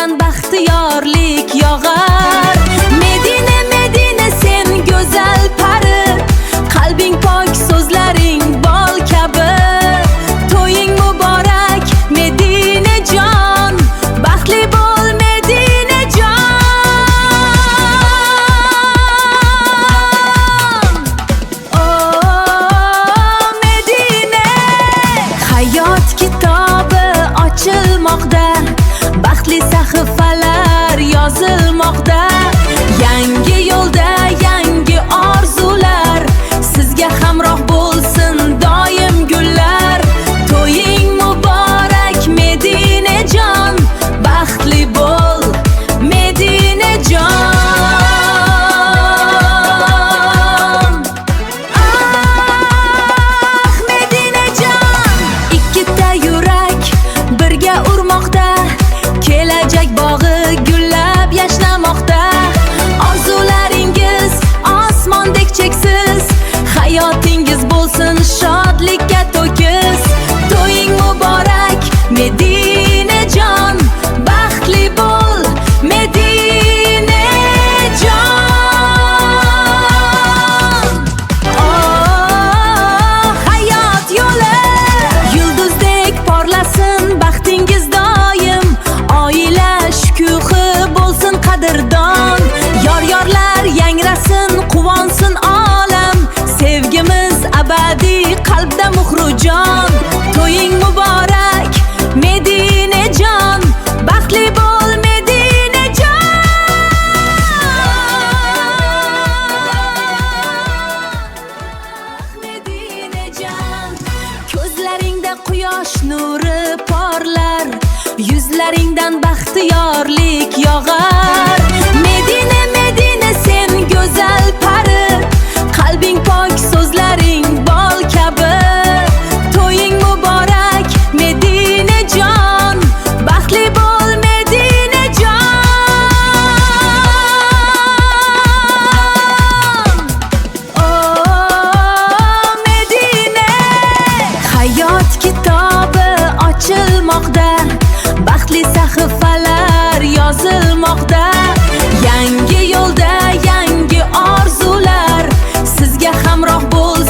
Gözleringden baxtiyorlik yog'ar. Medina Medina sen go'zal pari, qalbing pok so'zlaring bol kabi. To'ying muborak Medinajon, baxtli bo'l Medinajon. Oh Medina, hayot kitobi ochilmoqda, baxtli sahifalar yozilmoqda. Yangi yo'lda yangi orzular, sizga hamroh bo'lsin doim gullar. To'ying muborak Medinajon, baxtli bo'l Medinajon. Ah Medinajon, ikkita yurak birga urmoqda, kelajak bog'i gullab yashnamoqda. Orzularingiz osmondek cheksiz, hayotingiz bo'lsin shodlikka to'kis. To'ying muborak Medinajon, baxtli bo'l Medinajon. Oh hayot yo'li yulduzdek porlasin, baxtingiz doim, oila shukuhi bo'lsin qadrdon. Yor-yorlar yangrasin, quvonsin olam, sevgimiz abadiy qalbda muhrujon. To'ying muborak Medinajon, baxtli bo'l Medinajon. Medinajon, ko'zlaringda quyosh nuri porlar, yuzlaringdan baxtiyorlik yog'ar. Medina Medina sen go'zal pari, qalbing pok so'zlaring bol kabi. To'ying muborak Medinajon, baxtli bo'l Medinajon. Oh Medina, hayot kitobi ochilmoqda, baxtli sahifalar yozilmoqda. Yangi yo'lda yangi orzular, sizga hamroh bo'lsin